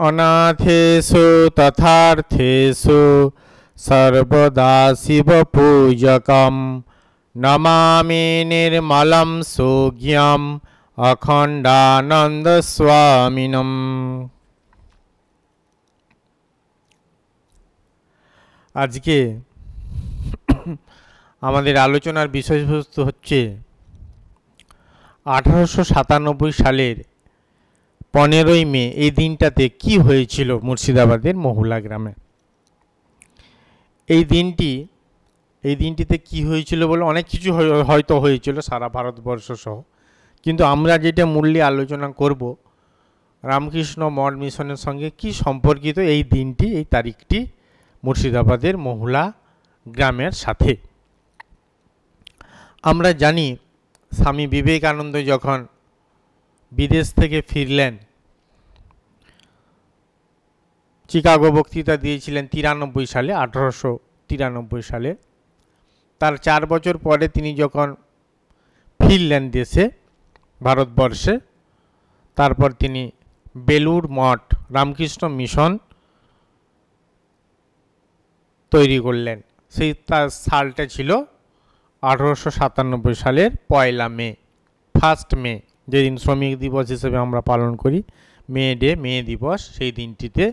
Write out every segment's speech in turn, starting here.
অনাথেষু তথার্থেষু সর্বদা শিবপূজকম নমামি নির্মলম সুজ্ঞম অখণ্ডানন্দ স্বামিনম। আজকে আমাদের আলোচনার বিষয়বস্তু হচ্ছে 1897 সালের 15ই মে। এই দিনটাতে কি হয়েছিল মুর্শিদাবাদের মহুলা গ্রামে। এই দিনটিতে কি হয়েছিল বলে অনেক কিছু হয়তো হয়েছিল সারা ভারতবর্ষ সহ, কিন্তু আমরা যেটা মূল্যে আলোচনা করব রামকৃষ্ণ মঠ মিশনের সঙ্গে কি সম্পর্কিত এই দিনটি, এই তারিখটি মুর্শিদাবাদের মহুলা গ্রামের সাথে। আমরা জানি স্বামী বিবেকানন্দ যখন বিদেশ থেকে ফিরলেন, চিকাগো বক্তৃতা দিয়েছিলেন 93 সালে, 1893 সালে। তার 4 বছর পরে তিনি যখন ফিরলেন দেশে, ভারতবর্ষে, তারপর তিনি বেলুড় মঠ রামকৃষ্ণ মিশন তৈরি করলেন। সেই তার সালটা ছিল 1897 সালের 1 মে, 1 মে, যেদিন শ্রমিক দিবস হিসেবে আমরা পালন করি, মে ডে, মে দিবস। সেই দিনটিতে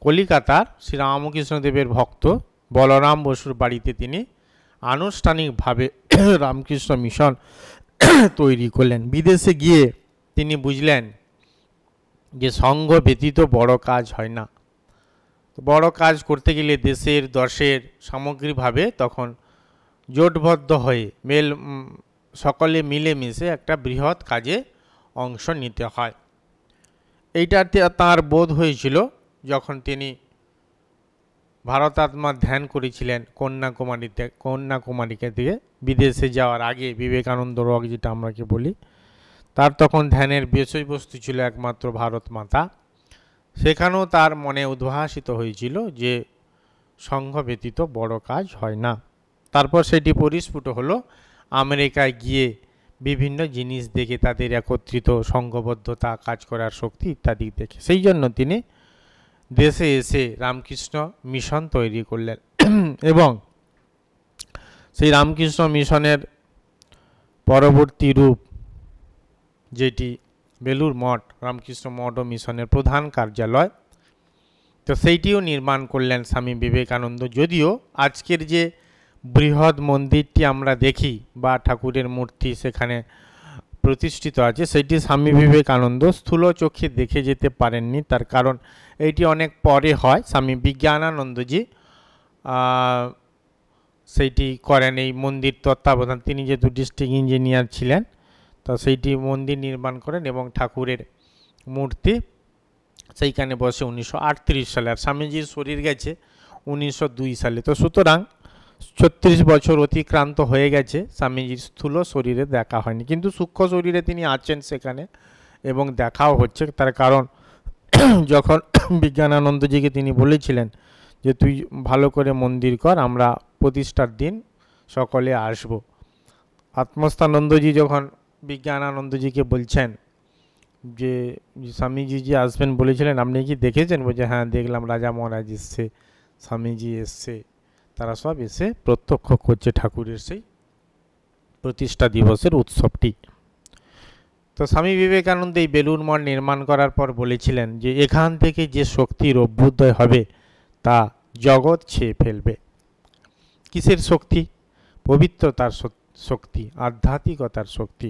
কলিকাতার শ্রীরামকৃষ্ণদেবের ভক্ত বলরাম বসুর বাড়িতে তিনি আনুষ্ঠানিকভাবে রামকৃষ্ণ মিশন তৈরি করলেন। বিদেশে গিয়ে তিনি বুঝলেন যে সঙ্ঘ ব্যতীত বড় কাজ হয় না। বড় কাজ করতে গেলে দেশের দশের সামগ্রিকভাবে তখন জোটবদ্ধ হয়ে সকলে মিলেমিশে একটা বৃহৎ কাজে অংশ নিতে হয়। এইটাতে তাঁর বোধ হয়েছিল যখন তিনি ভারতাত্মার ধ্যান করেছিলেন কন্যাকুমারীকে দিয়ে বিদেশে যাওয়ার আগে, বিবেকানন্দ রক যেটা আমরাকে বলি, তার তখন ধ্যানের বিষয়বস্তু ছিল একমাত্র ভারত মাতা। সেখানেও তার মনে উদ্ভাসিত হয়েছিল যে সংঘ ব্যতীত বড় কাজ হয় না। তারপর সেটি পরিস্ফুট হলো আমেরিকায় গিয়ে বিভিন্ন জিনিস দেখে, তাদের একত্রিত সংঘবদ্ধতা, কাজ করার শক্তি ইত্যাদি দেখে। সেই জন্য তিনি দেশে এসে রামকৃষ্ণ মিশন তৈরি করলেন এবং সেই রামকৃষ্ণ মিশনের পরবর্তী রূপ, যেটি বেলুড় মঠ রামকৃষ্ণ মঠ ও মিশনের প্রধান কার্যালয়, তো সেইটিও নির্মাণ করলেন স্বামী বিবেকানন্দ। যদিও আজকের যে বৃহৎ মন্দিরটি আমরা দেখি বা ঠাকুরের মূর্তি সেখানে প্রতিষ্ঠিত আছে, সেটি স্বামী বিবেকানন্দ স্থূল চোখে দেখে যেতে পারেননি। তার কারণ এইটি অনেক পরে হয়। স্বামী বিজ্ঞানানন্দজি সেইটি করেন, এই মন্দির তত্ত্বাবধান। তিনি যেহেতু ডিস্ট্রিক্ট ইঞ্জিনিয়ার ছিলেন, তো সেইটি মন্দির নির্মাণ করেন এবং ঠাকুরের মূর্তি সেইখানে বসে 1938 সালে। আর স্বামীজির শরীর গেছে 1902 সালে। তো সুতরাং 36 বছর অতিক্রান্ত হয়ে গেছে, স্বামীজির স্থূল শরীরে দেখা হয়নি, কিন্তু সূক্ষ্ম শরীরে তিনি আছেন সেখানে এবং দেখাও হচ্ছে। তার কারণ যখন বিজ্ঞানানন্দজিকে তিনি বলেছিলেন যে তুই ভালো করে মন্দির কর, আমরা প্রতিষ্ঠার দিন সকলে আসব। আত্মস্থানন্দজি যখন বিজ্ঞানানন্দজিকে বলছেন যে স্বামীজি যে আসবেন বলেছিলেন, আপনি কি দেখেছেন? বলছে হ্যাঁ দেখলাম, রাজা মহারাজ এসছে, স্বামীজি এসছে, তারা সব এসে প্রত্যক্ষ করছে ঠাকুরের সেই প্রতিষ্ঠা দিবসের উৎসবটি। তো স্বামী বিবেকানন্দ এই বেলুড় মঠ নির্মাণ করার পর বলেছিলেন যে এখান থেকে যে শক্তির অভ্যুদয় হবে তা জগৎ ছেয়ে ফেলবে। কিসের শক্তি? পবিত্রতার শক্তি, আধ্যাত্মিকতার শক্তি।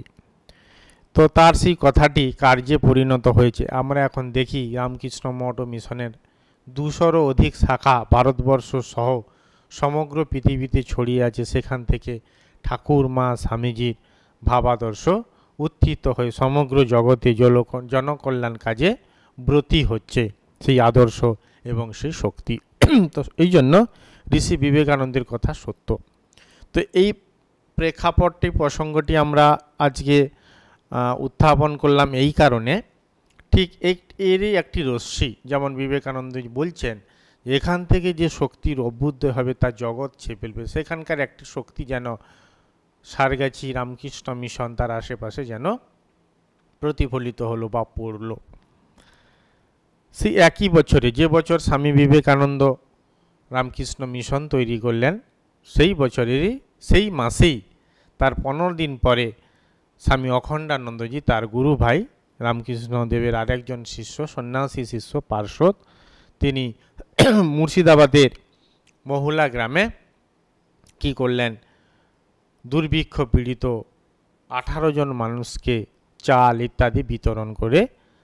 তো তার সেই কথাটি কার্যে পরিণত হয়েছে। আমরা এখন দেখি রামকৃষ্ণ মঠ ও মিশনের 200-রও অধিক শাখা ভারতবর্ষ সহ সমগ্র পৃথিবীতে ছড়িয়ে আছে। সেখান থেকে ঠাকুর মা স্বামীজির ভাবাদর্শ উত্থিত হয়ে সমগ্র জগতে জনকল্যাণ কাজে ব্রতী হচ্ছে সেই আদর্শ এবং সেই শক্তি। তো এই জন্য ঋষি বিবেকানন্দের কথা সত্য। তো এই প্রেক্ষাপটটি, প্রসঙ্গটি আমরা আজকে উত্থাপন করলাম এই কারণে, ঠিক এরই একটি রশ্মি, যেমন বিবেকানন্দ বলছেন এখান থেকে যে শক্তির অভ্যুদয় হবে তা জগৎ ছেয়ে ফেলবে। সেখানকার একটি শক্তি যেন সারগাছি রামকৃষ্ণ মিশন তার আশেপাশে যেন প্রতিফলিত হলো বা পড়ল। সেই একই বছরে, যে বছর স্বামী বিবেকানন্দ রামকৃষ্ণ মিশন তৈরি করলেন, সেই বছরেরই সেই মাসেই তার 15 দিন পরে স্বামী অখণ্ডানন্দজি তার গুরু ভাই রামকৃষ্ণ দেবের আরেকজন শিষ্য, সন্ন্যাসী শিষ্য পার্শ্বদ, তিনি মুর্শিদাবাদের মহুলা গ্রামে কি করলেন, দুর্ভিক্ষ পীড়িত 18 জন মানুষকে চাল ইত্যাদি বিতরণ করে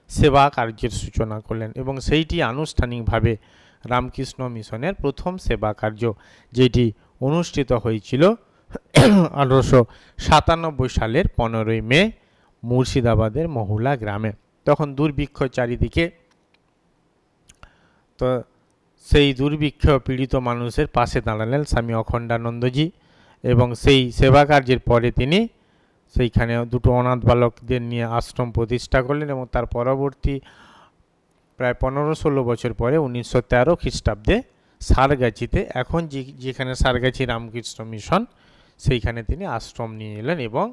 সেবা কার্যের সূচনা করলেন এবং সেইটি আনুষ্ঠানিকভাবে রামকৃষ্ণ মিশনের প্রথম সেবা কার্য, যেটি অনুষ্ঠিত হয়েছিল 1897 সালের 15ই মে মুর্শিদাবাদের মহুলা গ্রামে। তখন দুর্ভিক্ষ চারিদিকে, তো সেই দুর্ভিক্ষ পীড়িত মানুষের পাশে দাঁড়ালেন স্বামী অখণ্ডানন্দজি এবং সেই সেবা কার্যের পরে তিনি সেইখানে দুটো অনাথ বালকদের নিয়ে আশ্রম প্রতিষ্ঠা করলেন এবং তার পরবর্তী প্রায় 15-16 বছর পরে 1913 খ্রিস্টাব্দে সারগাছিতে, এখন যেখানে সারগাছি রামকৃষ্ণ মিশন, সেইখানে তিনি আশ্রম নিয়ে এলেন এবং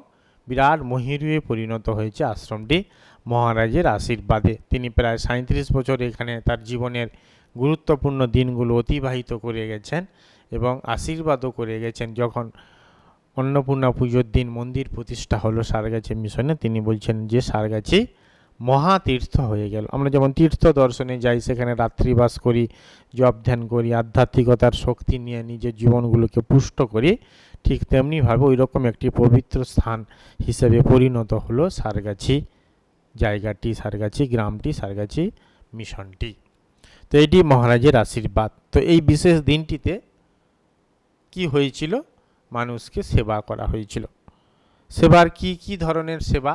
বিরাট মহিরুহে পরিণত হয়েছে আশ্রমটি মহারাজের আশীর্বাদে। তিনি প্রায় 37 বছর এখানে তার জীবনের গুরুত্বপূর্ণ দিনগুলো অতিবাহিত করে গেছেন এবং আশীর্বাদও করে গেছেন। যখন অন্নপূর্ণা পুজোর দিন মন্দির প্রতিষ্ঠা হলো সারগাছি মিশনে, তিনি বলছেন যে সারগাছি মহাতীর্থ হয়ে গেল। আমরা যেমন তীর্থ দর্শনে যাই, সেখানে রাত্রিবাস করি, জপ ধ্যান করি, আধ্যাত্মিকতার শক্তি নিয়ে নিজের জীবনগুলোকে পুষ্ট করি, ঠিক তেমনিভাবে ওই রকম একটি পবিত্র স্থান হিসেবে পরিণত হলো সারগাছি জায়গাটি, সারগাছি গ্রামটি, সারগাছি মিশনটি। তো এটি মহারাজের আশীর্বাদ। তো এই বিশেষ দিনটিতে কি হয়েছিল, মানুষকে সেবা করা হয়েছিল। সেবার কি কি ধরনের সেবা?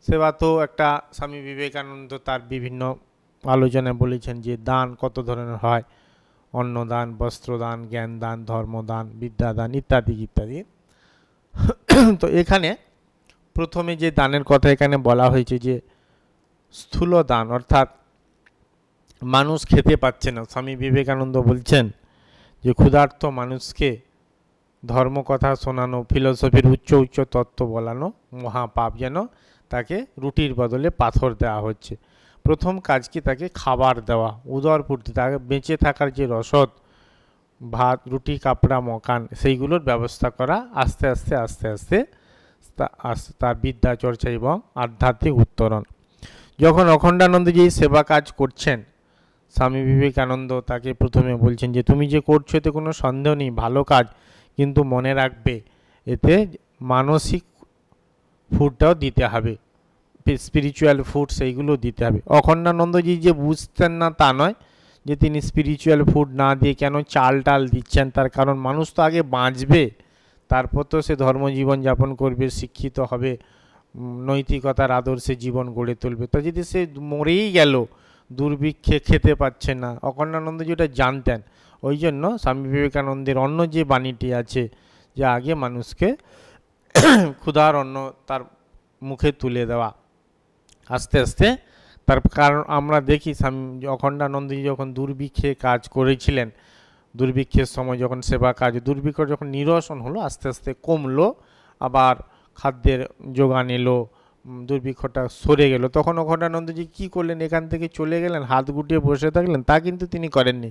সেবা তো একটা, স্বামী বিবেকানন্দ তার বিভিন্ন আলোচনায় বলেছেন যে দান কত ধরনের হয়, অন্নদান, বস্ত্রদান, জ্ঞানদান, ধর্মদান, বিদ্যাদান ইত্যাদি ইত্যাদি। তো এখানে প্রথমে যে দানের কথা এখানে বলা হয়েছে যে স্থূল দান, অর্থাৎ মানুষ খেতে পাচ্ছে না, স্বামী বিবেকানন্দ বলছেন যে ক্ষুধার্ত মানুষকে ধর্মকথা শোনানো, ফিলোসফির উচ্চ উচ্চ তত্ত্ব বলানো মহাপাপ, যেন তাকে রুটির বদলে পাথর দেওয়া হচ্ছে। প্রথম কাজ কি, তাকে খাবার দেওয়া, উদরপূর্তি, তাকে বেঁচে থাকার যে রসদ, ভাত, রুটি, কাপড়া, মকান, সেইগুলোর ব্যবস্থা করা। আস্তে আস্তে আস্তে আস্তে তার বিদ্যা চর্চা এবং আধ্যাত্মিক উত্তরণ। যখন অখণ্ডানন্দজি সেবা কাজ করছেন, স্বামী বিবেকানন্দ তাকে প্রথমে বলছেন যে তুমি যে করছো এতে কোনো সন্দেহ নেই, ভালো কাজ, কিন্তু মনে রাখবে এতে মানসিক ফুডটাও দিতে হবে, স্পিরিচুয়াল ফুড সেইগুলো দিতে হবে। অখণ্ডানন্দজি যে বুঝতেন না তা নয়, যে তিনি স্পিরিচুয়াল ফুড না দিয়ে কেন চাল টাল দিচ্ছেন, তার কারণ মানুষ তো আগে বাঁচবে, তারপর তো সে ধর্মজীবন যাপন করবে, শিক্ষিত হবে, নৈতিকতার আদর্শে জীবন গড়ে তুলবে। তো যদি সে মরেই গেল, দুর্ভিক্ষে খেতে পাচ্ছে না, অখণ্ডানন্দজি ওটা জানতেন। ওই জন্য স্বামী বিবেকানন্দের অন্য যে বাণীটি আছে, যে আগে মানুষকে ক্ষুধার অন্ন তার মুখে তুলে দেওয়া, আস্তে আস্তে তার কারণ আমরা দেখি স্বামী অখণ্ডানন্দজি যখন দুর্ভিক্ষে কাজ করেছিলেন, দুর্ভিক্ষের সময় যখন সেবা কাজ, দুর্ভিক্ষ যখন নিরসন হলো, আস্তে আস্তে কমলো, আবার খাদ্যের যোগান এলো, দুর্ভিক্ষটা সরে গেল, তখন অখণ্ডানন্দজি কী করলেন, এখান থেকে চলে গেলেন, হাত গুটিয়ে বসে থাকলেন? তা কিন্তু তিনি করেননি।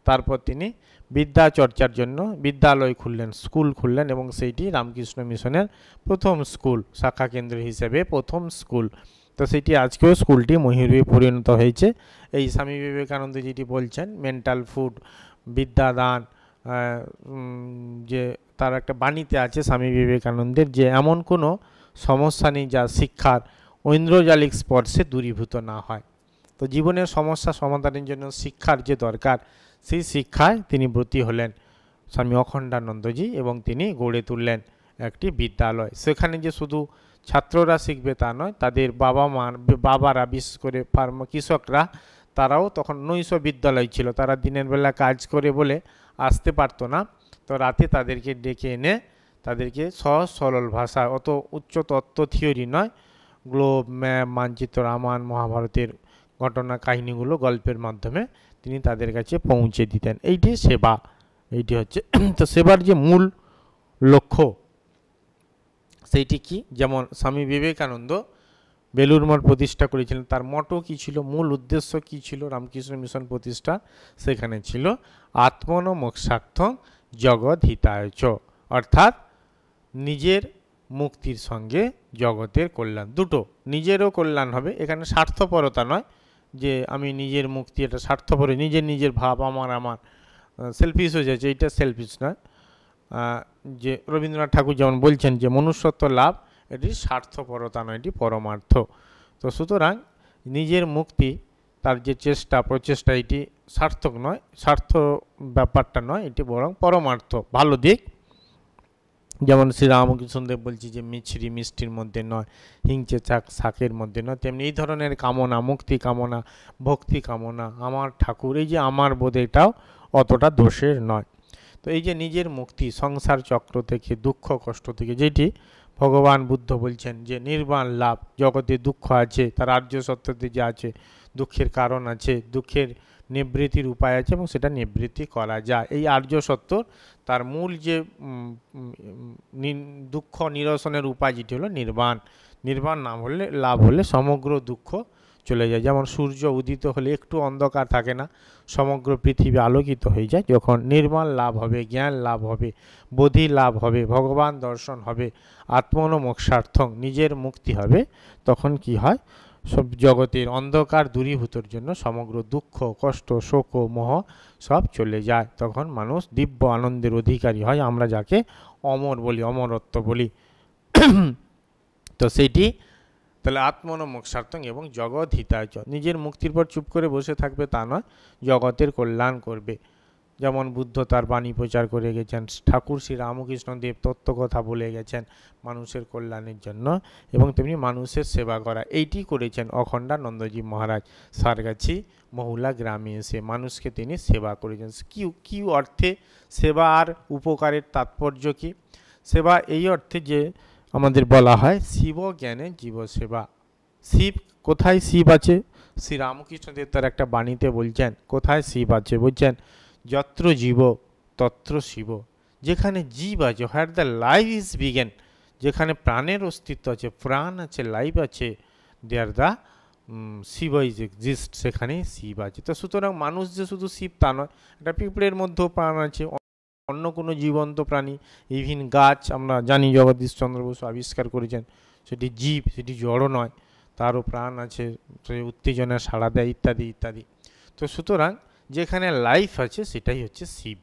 তারপর তিনি বিদ্যা চর্চার জন্য বিদ্যালয় খুললেন, স্কুল খুললেন এবং সেইটি রামকৃষ্ণ মিশনের প্রথম স্কুল, শাখা কেন্দ্র হিসেবে প্রথম স্কুল। তো সেটি আজকেও স্কুলটি মহিরুহে পরিণত হয়েছে। এই স্বামী বিবেকানন্দ যেটি বলছেন মেন্টাল ফুড, বিদ্যাদান, যে তার একটা বাণীতে আছে স্বামী বিবেকানন্দের, যে এমন কোনো সমস্যা নেই যা শিক্ষার ঐন্দ্রজালিক স্পর্শে দূরীভূত না হয়। তো জীবনের সমস্যা সমাধানের জন্য শিক্ষার যে দরকার, সেই শিক্ষায় তিনি ব্রতী হলেন স্বামী অখণ্ডানন্দজি এবং তিনি গড়ে তুললেন একটি বিদ্যালয়। সেখানে যে শুধু ছাত্ররা শিখবে তা নয়, তাদের বাবারা, বিশেষ করে কৃষকরা, তারাও তখন নৈশ বিদ্যালয় ছিল, তারা দিনের বেলা কাজ করে বলে আসতে পারতো না, তো রাতে তাদেরকে ডেকে এনে তাদেরকে সহজ সরল ভাষা, অত উচ্চ তত্ত্ব থিওরি নয়, গ্লোব, ম্যাপ, মানচিত্র, রামায়ণ, মহাভারতের ঘটনা কাহিনীগুলো গল্পের মাধ্যমে তিনি তাদের কাছে পৌঁছে দিতেন। এইটি সেবা, এইটি হচ্ছে তো সেবার যে মূল লক্ষ্য সেইটি কি, যেমন স্বামী বিবেকানন্দ বেলুড় মঠ প্রতিষ্ঠা করেছিলেন, তার মটো কী ছিল, মূল উদ্দেশ্য কী ছিল রামকৃষ্ণ মিশন প্রতিষ্ঠা? সেখানে ছিল আত্মন মোক্ষার্থং জগৎ হিতায় চ, অর্থাৎ নিজের মুক্তির সঙ্গে জগতের কল্যাণ, দুটো, নিজেরও কল্যাণ হবে, এখানে স্বার্থপরতা নয় যে আমি নিজের মুক্তি, এটা স্বার্থপর, নিজের ভাব আমার সেলফিশ হয়ে যাচ্ছে, এইটা সেলফিশ নয়। যে রবীন্দ্রনাথ ঠাকুর যেমন বলছেন যে মনুষ্যত্ব লাভ, এটি স্বার্থপরতা নয়, এটি পরমার্থ। তো সুতরাং নিজের মুক্তি, তার যে চেষ্টা প্রচেষ্টা, এটি সার্থক নয়, স্বার্থ ব্যাপারটা নয়, এটি বরং পরমার্থ, ভালো দিক। যেমন শ্রীরামকৃষ্ণদেব বলছি যে মিছরি মিষ্টির মধ্যে নয়, হিংচে শাকের মধ্যে নয়, তেমনি এই ধরনের কামনা, মুক্তি কামনা, ভক্তি কামনা, আমার ঠাকুর, এই যে আমার বোধ, এটাও অতটা দোষের নয়। তো এই যে নিজের মুক্তি সংসার চক্র থেকে, দুঃখ কষ্ট থেকে, যেটি ভগবান বুদ্ধ বলছেন যে নির্বাণ লাভ, জগতে দুঃখ আছে, তার আর্য সত্যতে যে আছে, দুঃখের কারণ আছে, দুঃখের নিবৃত্তির উপায় আছে এবং সেটা নিবৃত্তি করা যায়। এই আর্য সত্য, তার মূল যে দুঃখ নিরসনের উপায় যেটি হলো নির্বাণ। নির্বাণ নাম হলে, লাভ হলে সমগ্র দুঃখ চলে যায়। যেমন সূর্য উদিত হলে একটু অন্ধকার থাকে না, সমগ্র পৃথিবী আলোকিত হয়ে যায়। যখন নির্বাণ লাভ হবে, জ্ঞান লাভ হবে, বোধি লাভ হবে, ভগবান দর্শন হবে, আত্মন মোক্ষার্থং, নিজের মুক্তি হবে, তখন কি হয়, সব জগতের অন্ধকার দূরীভূতর জন্য সমগ্র দুঃখ কষ্ট শোক মোহ সব চলে যায়। তখন মানুষ দিব্য আনন্দের অধিকারী হয়, আমরা যাকে অমর বলি, অমরত্ব বলি। তো সেইটি তাহলে আত্মন মোক্ষার্থং এবং জগৎ হিতায় চ, নিজের মুক্তির পর চুপ করে বসে থাকবে তা নয়, জগতের কল্যাণ করবে। যেমন বুদ্ধ তার বাণী প্রচার করে গেছেন, ঠাকুর শ্রী রামকৃষ্ণদেব তত্ত্বকথা বলে গেছেন মানুষের কল্যাণের জন্য, এবং তেমনি মানুষের সেবা করা, এইটি করেছেন অখণ্ডানন্দজি মহারাজ। সারগাছি মহুলা গ্রামে এসে মানুষকে তিনি সেবা করেছেন। কি অর্থে সেবা আর উপকারের তাৎপর্য কি? সেবা এই অর্থে যে আমাদের বলা হয় শিব জ্ঞানে জীব সেবা। শিব, কোথায় শিব আছে? শ্রী রামকৃষ্ণদেব তার একটা বাণীতে বলছেন কোথায় শিব আছে, বলছেন যত্র জীব তত্র শিব, যেখানে জীব আছে, where the life is begin, যেখানে প্রাণের অস্তিত্ব আছে, প্রাণ আছে, লাইফ আছে, দেয়ার দ্য শিব ইজ এক্সিস্ট, সেখানেই শিব আছে। তো সুতরাং মানুষ যে শুধু শিব তা নয়, একটা পিঁপড়ের মধ্যেও প্রাণ আছে, অন্য কোনো জীবন্ত প্রাণী, ইভিন গাছ, আমরা জানি জগদীশচন্দ্র বসু আবিষ্কার করেছেন, সেটি জীব, সেটি জড় নয়, তারও প্রাণ আছে, সে উত্তেজনা সাড়া দেয় ইত্যাদি ইত্যাদি। তো সুতরাং যেখানে লাইফ আছে সেটাই হচ্ছে শিব।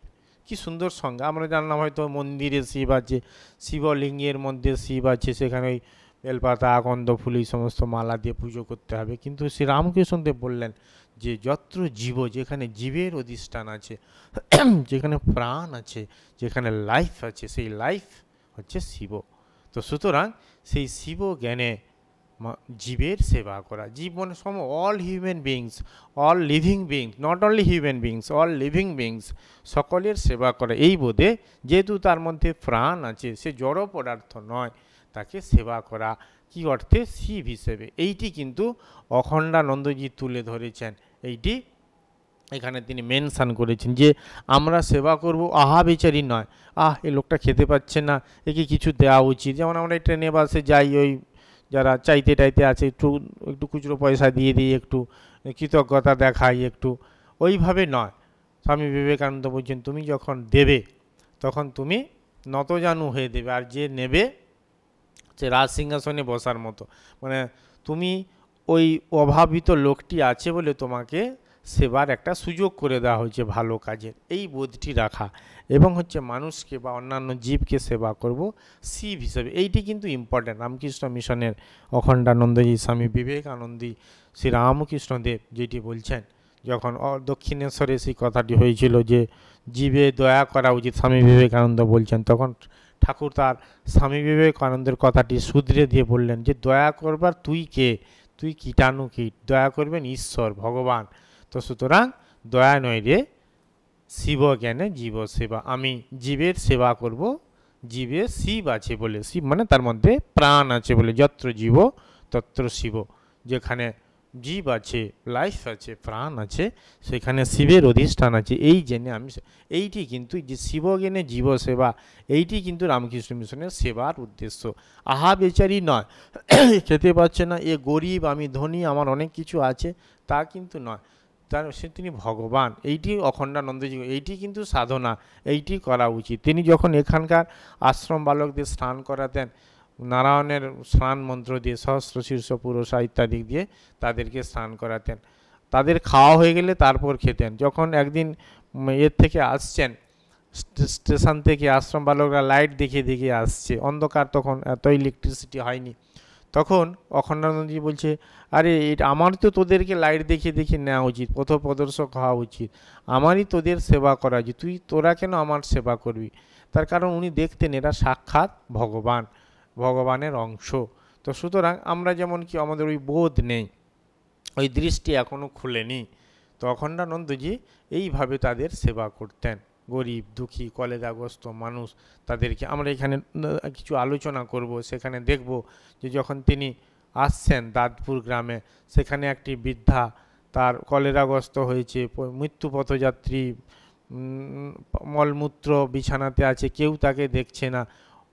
কি সুন্দর সংজ্ঞা। আমরা জানলাম হয়তো মন্দিরে শিব আছে, শিবলিঙ্গের মধ্যে শিব আছে, সেখানে ওই বেলপাতা আকন্দ ফুল এই সমস্ত মালা দিয়ে পুজো করতে হবে, কিন্তু শ্রী রামকৃষ্ণদেব বললেন যে যত্র জীব, যেখানে জীবের অধিষ্ঠান আছে, যেখানে প্রাণ আছে, যেখানে লাইফ আছে, সেই লাইফ হচ্ছে শিব। তো সুতরাং সেই শিব জ্ঞানে জীবের সেবা করা, জীব মানে all human beings, all living beings, not only human beings, all living beings, সকলের সেবা করা, এই বোধে যেহেতু তার মধ্যে প্রাণ আছে, সে জড় পদার্থ নয়, তাকে সেবা করা কি অর্থে? শিব হিসেবে। এইটি কিন্তু অখণ্ডানন্দজি তুলে ধরেছেন, এইটি এখানে তিনি মেনশান করেছেন যে আমরা সেবা করব আহা বেচারি নয়, এই লোকটা খেতে পাচ্ছে না, একে কিছু দেওয়া উচিত। যেমন আমরা ট্রেনে বাসে যাই, ওই যারা চাইতে টাইতে আছে একটু খুচরো পয়সা দিয়ে দিই, একটু কৃতজ্ঞতা দেখাই, একটু ওইভাবে নয়। স্বামী বিবেকানন্দ বলছেন তুমি যখন দেবে তখন তুমি নতজানু হয়ে দেবে, আর যে নেবে সে রাজ সিংহাসনে বসার মতো, মানে তুমি ওই অভাবিত লোকটি আছে বলে তোমাকে সেবার একটা সুযোগ করে দেওয়া হয়েছে ভালো কাজের, এই বোধটি রাখা, এবং হচ্ছে মানুষকে বা অন্যান্য জীবকে সেবা করব শিব হিসেবে। এইটি কিন্তু ইম্পর্ট্যান্ট। রামকৃষ্ণ মিশনের অখণ্ডানন্দজি, স্বামী বিবেকানন্দী, শ্রী রামকৃষ্ণদেব যেটি বলছেন, যখন দক্ষিণেশ্বরে সেই কথাটি হয়েছিল যে জীবে দয়া করা উচিত, স্বামী বিবেকানন্দ বলছেন, তখন ঠাকুর তার স্বামী বিবেকানন্দের কথাটি শুধরে দিয়ে বললেন যে দয়া করবার তুই কে? তুই কীটাণু কীট, দয়া করবেন ঈশ্বর ভগবান। তো সুতরাং দয়া নয় রে, শিব জ্ঞানে জীব সেবা, আমি জীবের সেবা করব, জীবে শিব আছে বলে, শিব মানে তার মধ্যে প্রাণ আছে বলে, যত্র জীব তত্র শিব, যেখানে জীব আছে, লাইফ আছে, প্রাণ আছে, সেখানে শিবের অধিষ্ঠান আছে। এই জেনে আমি এইটি কিন্তু যে শিবজ্ঞানে জীব সেবা, এইটি কিন্তু রামকৃষ্ণ মিশনের সেবার উদ্দেশ্য। আহা বেচারি নয়, খেতে পাচ্ছে না, এ গরিব, আমি ধনী, আমার অনেক কিছু আছে, তা কিন্তু নয়। তার সে তিনি ভগবান, এইটি অখণ্ডানন্দজি, এইটি কিন্তু সাধনা, এইটি করা উচিত। তিনি যখন এখানকার আশ্রম বালকদের স্নান করাতেন, নারায়ণের স্নান মন্ত্র দিয়ে, সহস্র শীর্ষ পুরুষা ইত্যাদি দিয়ে তাদেরকে স্নান করাতেন। তাদের খাওয়া হয়ে গেলে তারপর খেতেন। যখন একদিন এর থেকে আসছেন, স্টেশন থেকে আশ্রম বালকরা লাইট দেখিয়ে দেখিয়ে আসছে, অন্ধকার, তখন এত ইলেকট্রিসিটি হয়নি, তখন অখণ্ডানন্দজি বলছে, আরে এটা আমার তো তোদেরকে লাইট দেখিয়ে দেখিয়ে নেওয়া উচিত, পথ প্রদর্শক হওয়া উচিত, আমারই তোদের সেবা করা উচিত, তোরা কেন আমার সেবা করবি? তার কারণ উনি দেখতেন এরা সাক্ষাৎ ভগবান, ভগবানের অংশ। তো সুতরাং আমরা যেমন কি আমাদের ওই বোধ নেই, ওই দৃষ্টি এখনও খুলেনি, তো অখণ্ডানন্দজি এইভাবে তাদের সেবা করতেন। গরিব দুঃখী কলেরাগ্রস্ত মানুষ, তাদেরকে আমরা এখানে কিছু আলোচনা করব। সেখানে দেখব যে যখন তিনি আসছেন দাঁতপুর গ্রামে, সেখানে একটি বৃদ্ধা, তার কলেরাগ্রস্ত হয়েছে, মৃত্যু পথযাত্রী, মলমূত্র বিছানাতে আছে, কেউ তাকে দেখছে না।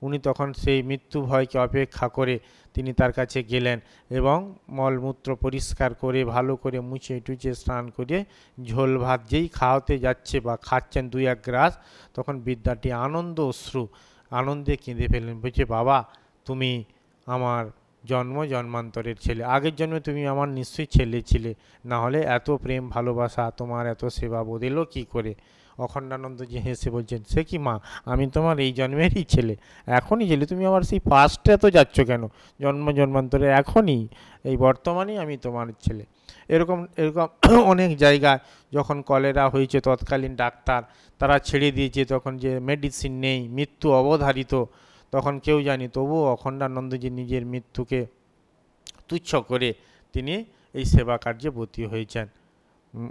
উনি তখন সেই মৃত্যু ভয়কে অপেক্ষা করে তিনি তার কাছে গেলেন এবং মলমূত্র পরিষ্কার করে ভালো করে মুছে টুচে স্নান করে ঝোল ভাত যেই খাওয়াতে যাচ্ছে বা খাচ্ছেন 2-1 গ্রাস, তখন বৃদ্ধাটি আনন্দ অশ্রু, আনন্দে কেঁদে ফেললেন। বলছে, বাবা তুমি আমার জন্মান্তরের ছেলে, আগের জন্মে তুমি আমার নিশ্চয়ই ছেলে ছিলে, না হলে এত প্রেম ভালোবাসা, তোমার এত সেবা বোধ এলো কী করে? অখণ্ডানন্দজি হেসে বলছেন, সে কি মা, আমি তোমার এই জন্মেরই ছেলে, এখনই ছেলে, তুমি আবার সেই পাস্টে তো যাচ্ছ কেন? জন্মান্তরে এখনই, এই বর্তমানেই আমি তোমার ছেলে। এরকম এরকম অনেক জায়গায় যখন কলেরা হয়েছে, তৎকালীন ডাক্তার তারা ছেড়ে দিয়েছে, তখন যে মেডিসিন নেই, মৃত্যু অবধারিত, তখন কেউ জানি, তবুও অখণ্ডানন্দজি নিজের মৃত্যুকে তুচ্ছ করে তিনি এই সেবা কার্যে ব্রতী হয়েছেন।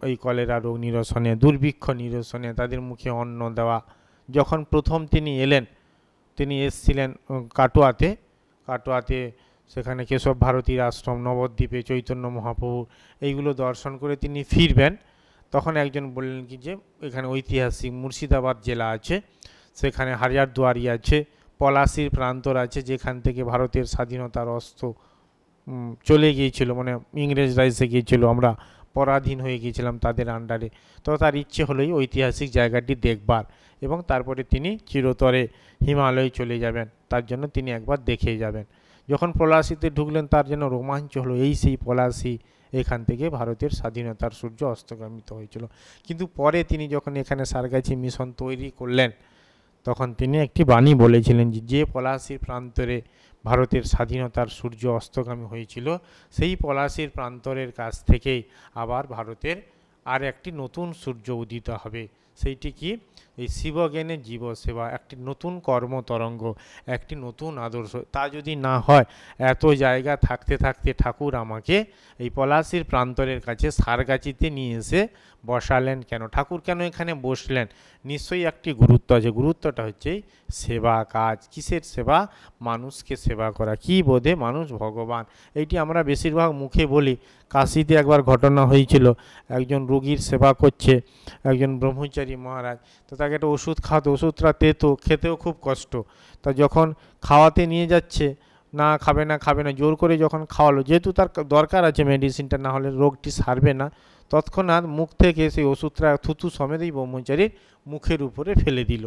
এই কলেরা রোগ নিরসনে, দুর্ভিক্ষ নিরসনে, তাদের মুখে অন্ন দেওয়া। যখন প্রথম তিনি এলেন, তিনি এসেছিলেন কাটোয়াতে, সেখানে কেশব ভারতীর আশ্রম, নবদ্বীপে চৈতন্য মহাপ্রভু, এইগুলো দর্শন করে তিনি ফিরবেন। তখন একজন বললেন কি যে এখানে ঐতিহাসিক মুর্শিদাবাদ জেলা আছে, সেখানে হাজারদুয়ারি আছে, পলাশির প্রান্তর আছে, যেখান থেকে ভারতের স্বাধীনতার অস্ত্র চলে গিয়েছিল, মানে ইংরেজরা এসে গিয়েছিল, আমরা পরাধীন হয়ে গিয়েছিলাম তাদের আন্ডারে। তো তার ইচ্ছে হলো এই ঐতিহাসিক জায়গাটি দেখবার, এবং তারপরে তিনি চিরতরে হিমালয়ে চলে যাবেন, তার জন্য তিনি একবার দেখে যাবেন। যখন পলাশিতে ঢুকলেন, তার যেন রোমাঞ্চ হলো, এই সেই পলাশি, এখান থেকে ভারতের স্বাধীনতার সূর্য অস্তগামিত হয়েছিল। কিন্তু পরে তিনি যখন এখানে সারগাছি মিশন তৈরি করলেন, তখন তিনি একটি বাণী বলেছিলেন যে পলাশির প্রান্তরে ভারতের স্বাধীনতার সূর্য অস্তগামী হয়েছিল, সেই পলাশির প্রান্তরের কাছ থেকেই আবার ভারতের আর একটি নতুন সূর্য উদিত হবে। সেইটি কি? এই শিবজ্ঞানে জীব সেবা, একটি নতুন কর্মতরঙ্গ, একটি নতুন আদর্শ। তা যদি না হয়, এত জায়গা থাকতে থাকতে ঠাকুর আমাকে এই পলাশির প্রান্তরের কাছে সারগাছিতে নিয়ে এসে বসালেন কেন? ঠাকুর কেন এখানে বসলেন? নিশ্চয়ই একটি গুরুত্ব আছে। গুরুত্বটা হচ্ছে সেবা কাজ। কিসের সেবা? মানুষকে সেবা করা। কি বোধে? মানুষ ভগবান। এইটি আমরা বেশিরভাগ মুখে বলি। কাশিতে একবার ঘটনা হয়েছিল, একজন রোগীর সেবা করছে একজন ব্রহ্মচারী মহারাজ, তো তাকে একটা ওষুধ খাওয়াতে, ওষুধটা তেতো, খেতেও খুব কষ্ট। তা যখন খাওয়াতে নিয়ে যাচ্ছে, না খাবে না, জোর করে যখন খাওয়ালো, যেহেতু তার দরকার আছে মেডিসিনটা, না হলে রোগটি সারবে না, তৎক্ষণাৎ মুখ থেকে সেই ওষুধটা থুতু সমেত এই ব্রহ্মচারীর মুখের উপরে ফেলে দিল।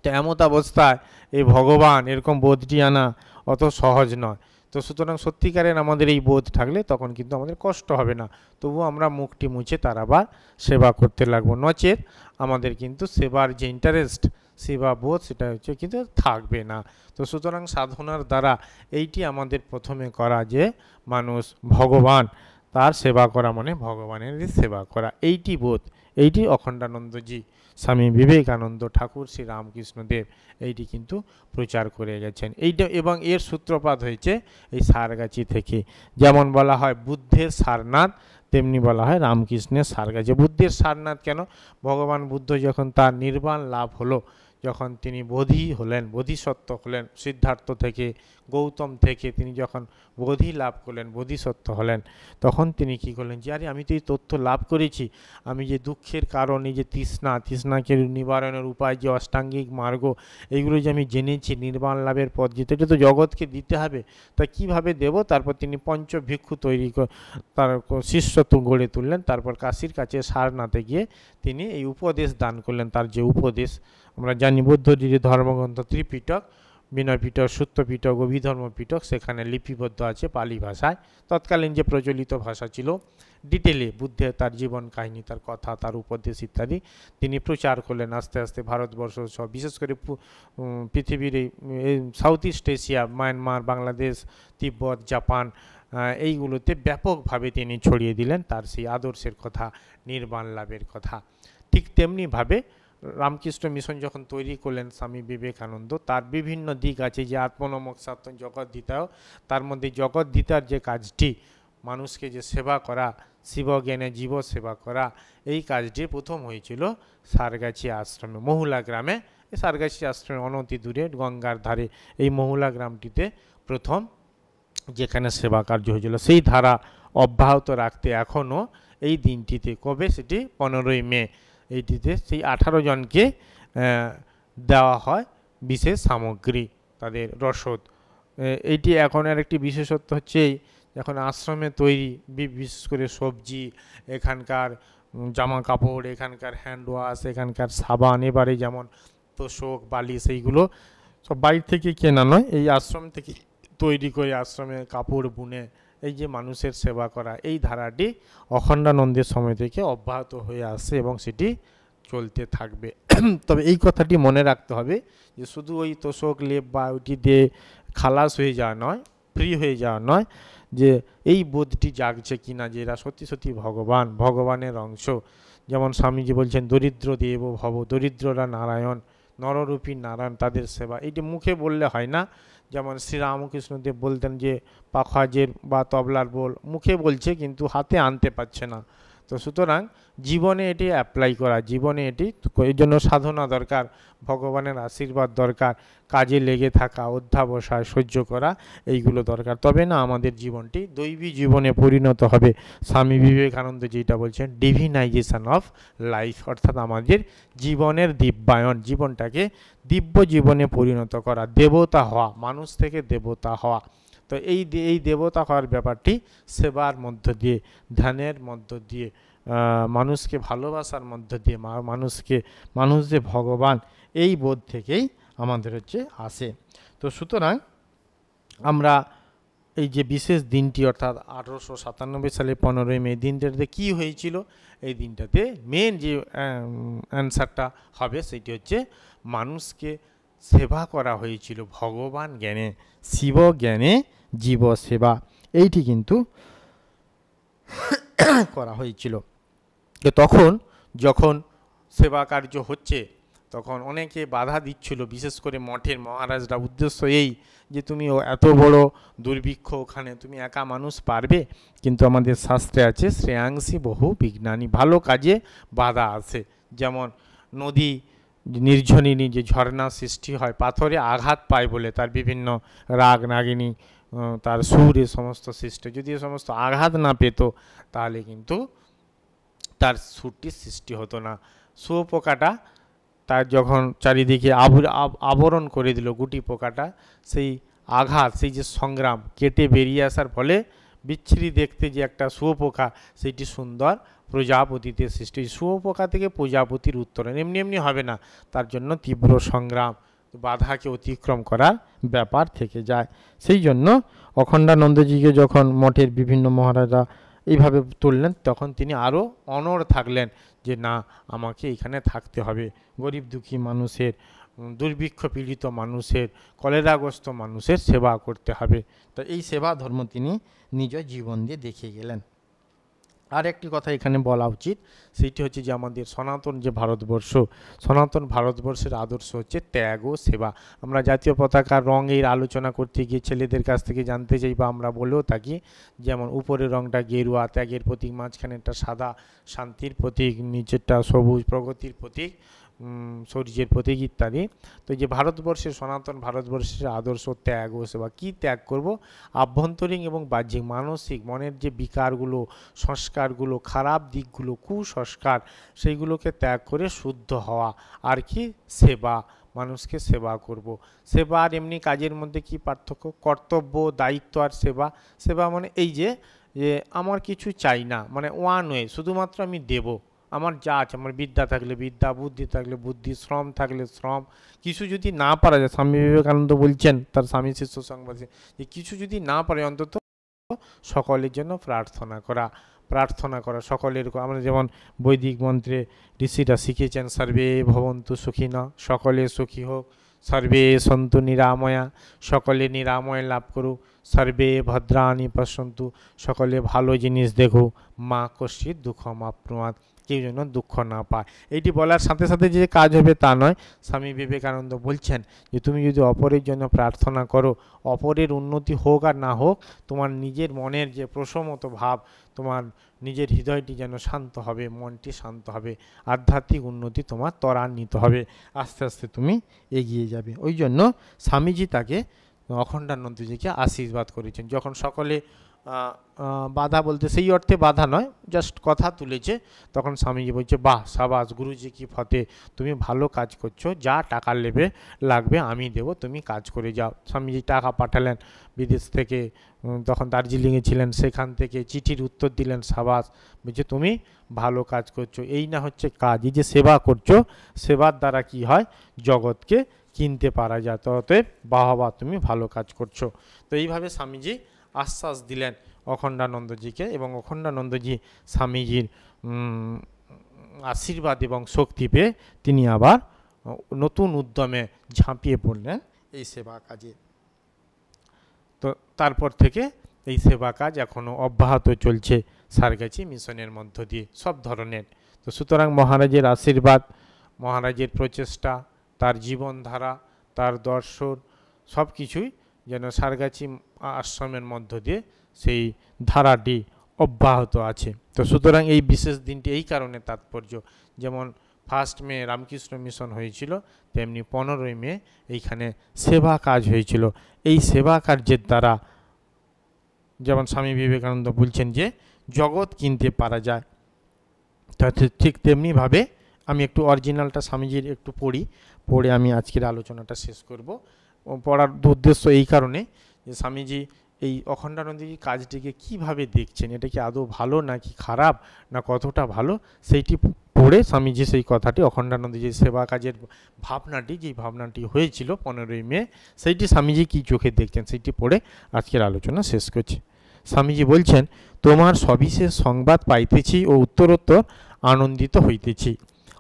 তো এমত অবস্থায় এই ভগবান, এরকম বোধটি আনা অত সহজ নয়। তো সুতরাং সত্যিকারের আমাদের এই বোধ থাকলে তখন কিন্তু আমাদের কষ্ট হবে না, তবু আমরা মুখটি মুছে তার আবার সেবা করতে লাগবো। নচেত আমাদের কিন্তু সেবার যে ইন্টারেস্ট, সেবা বোধ, সেটা হচ্ছে কিন্তু থাকবে না। তো সুতরাং সাধনার দ্বারা এইটি আমাদের প্রথমে করা, যে মানুষ ভগবান, তার সেবা করা মানে ভগবানের সেবা করা, এইটি বোধ, এইটি অখণ্ডানন্দজি, স্বামী বিবেকানন্দ ঠাকুর, শ্রী রামকৃষ্ণদেব এইটি কিন্তু প্রচার করে গেছেন। এইটা, এবং এর সূত্রপাত হয়েছে এই সারগাছি থেকে। যেমন বলা হয় বুদ্ধের সারনাথ, তেমনি বলা হয় রামকৃষ্ণের সারগাছি। বুদ্ধের সারনাথ কেন? ভগবান বুদ্ধ যখন তার নির্বাণ লাভ হলো, যখন তিনি বোধিসত্ত্ব হলেন, সিদ্ধার্থ থেকে, গৌতম থেকে তিনি যখন বোধি লাভ করলেন, বোধিসত্ত্ব হলেন, তখন তিনি কি করলেন যে আরে আমি তো এই তথ্য লাভ করেছি, আমি যে দুঃখের কারণ, এই যে তৃষ্ণাকে নিবারণের উপায়, যে অষ্টাঙ্গিক মার্গ, এইগুলো যে আমি জেনেছি, নির্বাণ লাভের পথ, যেটা এটা তো জগৎকে দিতে হবে, তা কিভাবে দেব? তারপর তিনি পঞ্চভিক্ষু তার শিষ্যত্ব গড়ে তুললেন। তারপর কাশীর কাছে সারনাথে গিয়ে তিনি এই উপদেশ দান করলেন। তার যে উপদেশ আমরা জানি, বৌদ্ধদের যে ধর্মগ্রন্থ ত্রিপিটক, বিনয় পিটক, সূত্র পিটক, অভিধর্ম পিটক, সেখানে লিপিবদ্ধ আছে পালি ভাষায়। তৎকালীন যে প্রচলিত ভাষা ছিল, ডিটেলে বুদ্ধের তার জীবন কাহিনী, তার কথা, তার উপদেশ ইত্যাদি তিনি প্রচার করলেন। আস্তে আস্তে ভারতবর্ষ সব, বিশেষ করে পৃথিবীর এই South East Asia, Myanmar, Bangladesh, Tibet, Japan, এইগুলোতে ব্যাপকভাবে তিনি ছড়িয়ে দিলেন তার সেই আদর্শের কথা, নির্বাণ লাভের কথা। ঠিক তেমনিভাবে রামকৃষ্ণ মিশন যখন তৈরি করলেন স্বামী বিবেকানন্দ, তার বিভিন্ন দিক আছে, যে আত্মনমোক্ষাত্ম জগদ্গীতাও, তার মধ্যে জগদ্গীতার যে কাজটি, মানুষকে যে সেবা করা, শিবজ্ঞানে জীব সেবা করা, এই কাজটি প্রথম হয়েছিল সারগাছি আশ্রমে, মহুলা গ্রামে। এই সারগাছি আশ্রমে অনতি দূরে গঙ্গার ধারে এই মহুলা গ্রামটিতে প্রথম যেখানে সেবা কার্য হয়েছিল, সেই ধারা অব্যাহত রাখতে এখনও এই দিনটিতে, কবে সেটি 15ই মে, এইটিতে সেই 18 জনকে দেওয়া হয় বিশেষ সামগ্রী, তাদের রসদ। এইটি এখন আর একটি বিশেষত্ব হচ্ছে, এখন আশ্রমে তৈরি বিশেষ করে সবজি, এখানকার জামা কাপড়, এখানকার হ্যান্ড ওয়াশ, এখানকার সাবান, এবারে যেমন তোষক, বালিশ, এইগুলো সব বাইরে থেকে কেনা নয়, এই আশ্রম থেকে তৈরি করে আশ্রমে কাপড় বুনে এই যে মানুষের সেবা করা, এই ধারাটি অখণ্ডানন্দের সময় থেকে অব্যাহত হয়ে আসছে এবং সেটি চলতে থাকবে। তবে এই কথাটি মনে রাখতে হবে যে শুধু ওই তোষক লেপ বা ওইটি দিয়ে খালাস হয়ে যাওয়া নয়, ফ্রি হয়ে যাওয়া নয়, যে এই বোধটি জাগছে কিনা যে এরা সত্যি সত্যি ভগবানের অংশ। যেমন স্বামীজি বলছেন, দরিদ্র দেব ভব, দরিদ্ররা নারায়ণ, নররূপী নারায়ণ, তাদের সেবা। এইটি মুখে বললে হয় না। যেমন শ্রীরামকৃষ্ণদেব বলতেন যে পাখাজের বা তবলার বোল, মুখে বলছে কিন্তু হাতে আনতে পারছে না। তো সুতরাং জীবনে এটি অ্যাপ্লাই করা, জীবনে এটি, এর জন্য সাধনা দরকার, ভগবানের আশীর্বাদ দরকার, কাজে লেগে থাকা, অধ্যাবসায়, সহ্য করা, এইগুলো দরকার। তবে না আমাদের জীবনটি দৈবী জীবনে পরিণত হবে। স্বামী বিবেকানন্দ যেটা বলছেন, ডিভিনাইজেশন অফ লাইফ, অর্থাৎ আমাদের জীবনের দিব্যায়ন, জীবনটাকে দিব্য জীবনে পরিণত করা, দেবতা হওয়া, মানুষ থেকে দেবতা হওয়া। তো এই দেবতা হওয়ার ব্যাপারটি সেবার মধ্য দিয়ে, ধ্যানের মধ্য দিয়ে, মানুষকে ভালোবাসার মধ্য দিয়ে, মানুষ যে ভগবান, এই বোধ থেকেই আমাদের হচ্ছে আসে। তো সুতরাং আমরা এই যে বিশেষ দিনটি, অর্থাৎ 1897 সালে 15ই মে, দিনটাতে কী হয়েছিল, এই দিনটাতে মেন যে অ্যান্সারটা হবে সেটি হচ্ছে মানুষকে সেবা করা হয়েছিল ভগবান জ্ঞানে, শিব জ্ঞানে জীব সেবা, এইটি কিন্তু করা হয়েছিল। তো তখন যখন সেবা কার্য হচ্ছে, তখন অনেকে বাধা দিচ্ছিল, বিশেষ করে মঠের মহারাজরা। উদ্দেশ্য এই যে তুমি এত বড় দুর্ভিক্ষ, ওখানে তুমি একা মানুষ পারবে? কিন্তু আমাদের শাস্ত্রে আছে, শ্রেয়াংসী বহু বিজ্ঞানী, ভালো কাজে বাধা আসে। যেমন নদী নির্ঝরিণী, যে ঝর্ণা সৃষ্টি হয়, পাথরে আঘাত পায় বলে তার বিভিন্ন রাগ রাগিনী, তার সুর, এ সমস্ত সৃষ্টি, যদি এ সমস্ত আঘাত না পেত তাহলে কিন্তু তার সুরটি সৃষ্টি হতো না। শুয়োপোকাটা তার যখন চারিদিকে আবরণ করে দিল, গুটি পোকাটা, সেই আঘাত, সেই যে সংগ্রাম, কেটে বেরিয়ে আসার ফলে বিচ্ছিরি দেখতে যে একটা শুয়োপোকা, সেইটি সুন্দর প্রজাপতিতে সৃষ্টি। শুয়োপোকা থেকে প্রজাপতির উত্তরণ এমনি এমনি হবে না, তার জন্য তীব্র সংগ্রাম, বাধাকে অতিক্রম করার ব্যাপার থেকে যায়। সেই জন্য অখণ্ডানন্দজিকে যখন মঠের বিভিন্ন মহারাজা এইভাবে তুললেন, তখন তিনি আরও অনড় থাকলেন যে না, আমাকে এখানে থাকতে হবে, গরিব দুঃখী মানুষের, দুর্ভিক্ষ পীড়িত মানুষের, কলেরাগ্রস্ত মানুষের সেবা করতে হবে। তো এই সেবা ধর্ম তিনি নিজ জীবন দিয়ে দেখিয়ে গেলেন। আর একটি কথা এখানে বলা উচিত, সেটি হচ্ছে যে আমাদের সনাতন যে ভারতবর্ষ, সনাতন ভারতবর্ষের আদর্শ হচ্ছে ত্যাগ ও সেবা। আমরা জাতীয় পতাকার রঙের আলোচনা করতে গিয়ে ছেলেদের কাছ থেকে জানতে চাই, বা আমরা বলেও থাকি, যেমন উপরের রঙটা গেরুয়া, ত্যাগের প্রতীক, মাঝখানেরটা সাদা, শান্তির প্রতীক, নিচেরটা সবুজ, প্রগতির প্রতীক, সূর্যের প্রতীক ইত্যাদি। তো যে ভারতবর্ষের সনাতন ভারতবর্ষের আদর্শ ত্যাগ ও সেবা, কী ত্যাগ করব? আভ্যন্তরীণ এবং বাহ্যিক মানসিক মনের যে বিকারগুলো, সংস্কারগুলো, খারাপ দিকগুলো, কুসংস্কার, সেইগুলোকে ত্যাগ করে শুদ্ধ হওয়া। আর কি? সেবা, মানুষকে সেবা করব। সেবা আর এমনি কাজের মধ্যে কি পার্থক্য? কর্তব্য, দায়িত্ব আর সেবা। সেবা মানে এই যে আমার কিছু চাই না, মানে ওয়ান ওয়ে, শুধুমাত্র আমি দেব। আমার যা আছে, আমার বিদ্যা থাকলে বিদ্যা, বুদ্ধি থাকলে বুদ্ধি, শ্রম থাকলে শ্রম, কিছু যদি না পারা যায়, স্বামী বিবেকানন্দ বলছেন তার স্বামী শিষ্য সংবাদে, যে কিছু যদি না পারে অন্তত সকলের জন্য প্রার্থনা করা। প্রার্থনা করা সকলের, আমরা যেমন বৈদিক মন্ত্রে ঋষিরা শিখেছেন, সর্বে ভবন্তু সুখিনঃ, সকলে সুখী হোক, সর্বে সন্তু নিরাময়া, সকলে নিরাময় লাভ করুক, সর্বে ভদ্রাণি পশ্যন্তু, সকলে ভালো জিনিস দেখুক, মা কশ্চিৎ দুঃখম আপ্নুয়াৎ, কেউ যেন দুঃখ না পায়। এইটি বলার সাথে সাথে যে কাজ হবে তা নয়। স্বামী বিবেকানন্দ বলছেন যে তুমি যদি অপরের জন্য প্রার্থনা করো, অপরের উন্নতি হোক আর না হোক, তোমার নিজের মনের যে প্রশমত ভাব, তোমার নিজের হৃদয়টি যেন শান্ত হবে, মনটি শান্ত হবে, আধ্যাত্মিক উন্নতি তোমার ত্বরান্বিত হবে, আস্তে আস্তে তুমি এগিয়ে যাবে। ওই জন্য স্বামীজি তাকে, অখণ্ডানন্দজিকে আশীর্বাদ করেছেন। যখন সকলে বাধা বলতে সেই অর্থে বাধা নয়, জাস্ট কথা তুলেছে, তখন স্বামীজি বলছে, বাহ সাবাস গুরুজি কি ফতে, তুমি ভালো কাজ করছো, যা টাকা লাগবে আমি দেবো, তুমি কাজ করে যাও। স্বামীজি টাকা পাঠালেন বিদেশ থেকে, তখন দার্জিলিংয়ে ছিলেন, সেখান থেকে চিঠির উত্তর দিলেন, সাবাস, বলছে তুমি ভালো কাজ করছো। এই না হচ্ছে কাজ, এই যে সেবা করছো, সেবার দ্বারা কি হয়? জগৎকে কিনতে পারা যায়। তো অতএব বাহবা, তুমি ভালো কাজ করছো। তো এইভাবে স্বামীজি আশ্বাস দিলেন অখণ্ডানন্দজিকে, এবং অখণ্ডানন্দজি স্বামীজির আশীর্বাদ এবং শক্তি পেয়ে তিনি আবার নতুন উদ্যমে ঝাঁপিয়ে পড়লেন এই সেবা কাজে। তো তারপর থেকে এই সেবা কাজ এখনও অব্যাহত চলছে সারগাছি মিশনের মধ্য দিয়ে সব ধরনের। তো সুতরাং মহারাজের আশীর্বাদ, মহারাজের প্রচেষ্টা, তার জীবনধারা, তার দর্শন, সব কিছুই যেন সারগাছি আশ্রমের মধ্য দিয়ে সেই ধারাটি অব্যাহত আছে। তো সুতরাং এই বিশেষ দিনটি এই কারণে তাৎপর্য, যেমন 1 মে রামকৃষ্ণ মিশন হয়েছিল, তেমনি 15 মে এইখানে সেবা কাজ হয়েছিল। এই সেবা কার্যের দ্বারা, যেমন স্বামী বিবেকানন্দ বলছেন যে জগৎ কিনতে পারা যায়, ঠিক তেমনিভাবে আমি একটু অরিজিনালটা স্বামীজির একটু পড়ে আমি আজকের আলোচনাটা শেষ করব। পড়ার উদ্দেশ্য এই কারণে যে স্বামীজি এই অখণ্ডানন্দজির কাজটিকে কিভাবে দেখছেন, এটা কি আদৌ ভালো নাকি খারাপ, না কতটা ভালো, সেইটি পড়ে স্বামীজি সেই কথাটি, অখণ্ডানন্দজির সেবা কাজের ভাবনাটি, যেই ভাবনাটি হয়েছিল 15 মে, সেইটি স্বামীজি কি চোখে দেখছেন সেইটি পড়ে আজকের আলোচনা শেষ করছি। স্বামীজি বলছেন, তোমার সবিশেষ সংবাদ পাইতেছি ও উত্তরোত্তর আনন্দিত হইতেছি।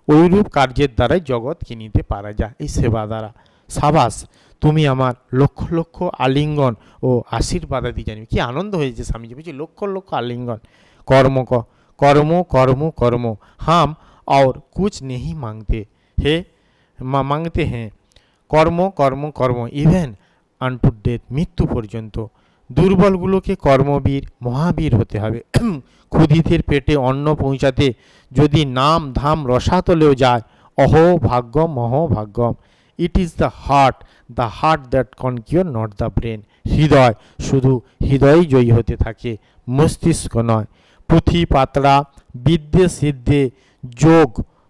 ওইরূপ কার্যের দ্বারাই জগৎ কিনিতে পারা যায়, এই সেবা দ্বারা। সাবাস, তুমি আমার লক্ষ লক্ষ আলিঙ্গন ও আশীর্বাদাদি জানিবে। কি আনন্দ হয়েছে স্বামীজি বলছি, লক্ষ লক্ষ আলিঙ্গন। কর্ম কর্ম কর্ম কর্ম হাম और कुछ नहीं मांगते मांगते हैं। কর্ম কর্ম কর্ম ইভেন আনটু ডেথ, মৃত্যু পর্যন্ত। দুর্বলগুলোকে কর্মবীর মহাবীর হতে হবে। ক্ষুধিতের পেটে অন্ন পৌঁছাতে যদি নাম ধাম রসাতলেও যায়, অহো ভাগ্যম মহো ভাগ্যম। It is the heart that conquer, not the brain. হৃদয়, শুধু হৃদয়ই জয়ী হতে থাকে, মস্তিষ্ক নয়। পুঁথি পাতড়া, বিদ্যে সিদ্ধে, যোগ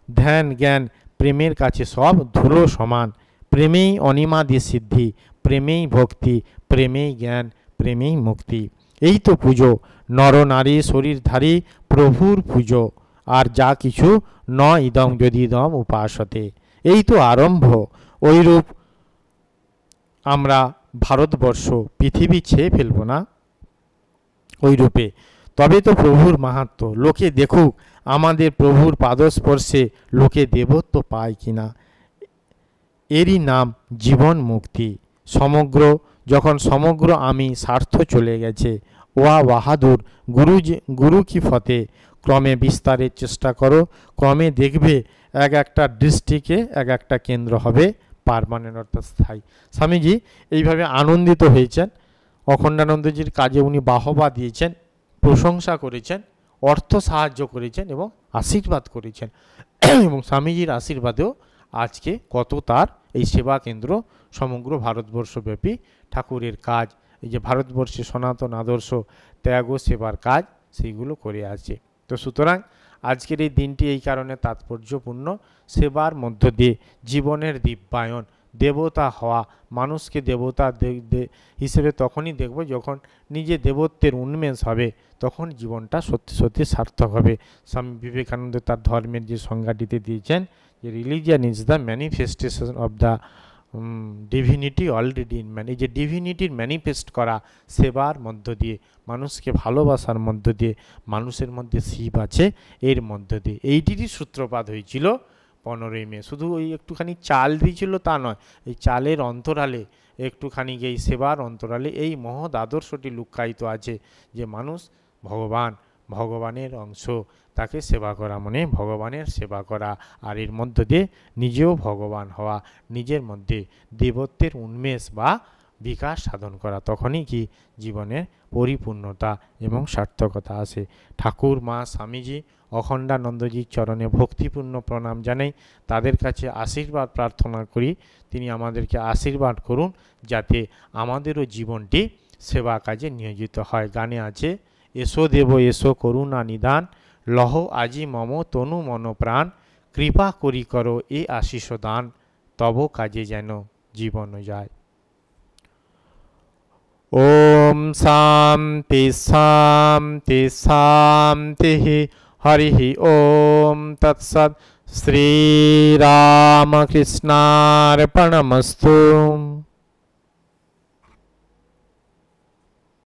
ধ্যান জ্ঞান, প্রেমের কাছে সব ধুলো সমান। প্রেমেই অনিমাদি সিদ্ধি, প্রেমেই ভক্তি, প্রেমেই জ্ঞান, প্রেমেই মুক্তি। এই তো পুজো, নর নারী শরীরধারী প্রভুর পুজো। আর যা কিছু ন ইদম যদিদম উপাসতে, এই তো আরম্ভ। ওইরূপ আমরা ভারতবর্ষ পৃথিবী ছেয়ে ফেলব না ওইরূপে, তবে তো প্রভুর মাহাত্ম্য লোকে দেখুক। আমাদের প্রভুর পাদস্পর্শে লোকে দেবত্ব পায় কিনা, এরই নাম জীবন মুক্তি। যখন সমগ্র আমি স্বার্থ চলে গেছে, ওয়া বাহাদুর গুরু কি ফতে। ক্রমে বিস্তারের চেষ্টা করো, ক্রমে দেখবে এক একটা দৃষ্টিকে এক একটা কেন্দ্র হবে পার্মানেন্ট, অর্থাৎ স্থায়ী। স্বামীজি এইভাবে আনন্দিত হয়েছেন, অখণ্ডানন্দজির কাজে উনি বাহবা দিয়েছেন, প্রশংসা করেছেন, অর্থ সাহায্য করেছেন এবং আশীর্বাদ করেছেন। এবং স্বামীজির আশীর্বাদেও আজকে কত তার এই সেবা কেন্দ্র সমগ্র ভারতবর্ষব্যাপী ঠাকুরের কাজ, এই যে ভারতবর্ষে সনাতন আদর্শ ত্যাগ ও সেবার কাজ সেইগুলো করে আছে। তো সুতরাং আজকের এই দিনটি এই কারণে তাৎপর্যপূর্ণ, সেবার মধ্য দিয়ে জীবনের দিব্যায়ন, দেবতা হওয়া, মানুষকে দেবতা হিসেবে তখনই দেখব যখন নিজে দেবত্বের উন্মেষ হবে, তখন জীবনটা সত্যি সত্যি সার্থক হবে। স্বামী বিবেকানন্দ তার ধর্মের যে সংজ্ঞাটিতে দিয়েছেন যে religion is the manifestation of the divinity already in man. এই যে ডিভিনিটির ম্যানিফেস্ট করা সেবার মধ্য দিয়ে, মানুষকে ভালোবাসার মধ্য দিয়ে, মানুষের মধ্যে শিব আছে এর মধ্য দিয়ে, এইটিরই সূত্রপাত হয়েছিল 15ই মে। শুধু ওই একটুখানি চাল দিয়েছিল তা নয়, এই চালের অন্তরালে একটুখানি এই সেবার অন্তরালে এই মহৎ আদর্শটি লুক্কায়িত আছে যে মানুষ ভগবানের অংশ, তাকে সেবা করা মানে ভগবানের সেবা করা, আর এর মধ্য দিয়ে নিজেও ভগবান হওয়া, নিজের মধ্যে দেবত্বের উন্মেষ বা বিকাশ সাধন করা, তখনই কি জীবনের পরিপূর্ণতা এবং সার্থকতা আসে। ঠাকুর, মা, স্বামীজি, অখণ্ডানন্দজির চরণে ভক্তিপূর্ণ প্রণাম জানাই, তাদের কাছে আশীর্বাদ প্রার্থনা করি, তিনি আমাদেরকে আশীর্বাদ করুন যাতে আমাদেরও জীবনটি সেবা কাজে নিয়োজিত হয়। গানে আছে, এসো দেব এসো করুণা নিদান, লহ আজি মম তনু মন প্রাণ, কৃপা করি করো এ আশিস দান, তব কাজে যেন জীবন যায়। ওম শান্তি শান্তি শান্তি, হরি ওম তৎসৎ। শ্রীরামকৃষ্ণার্পণমস্তু।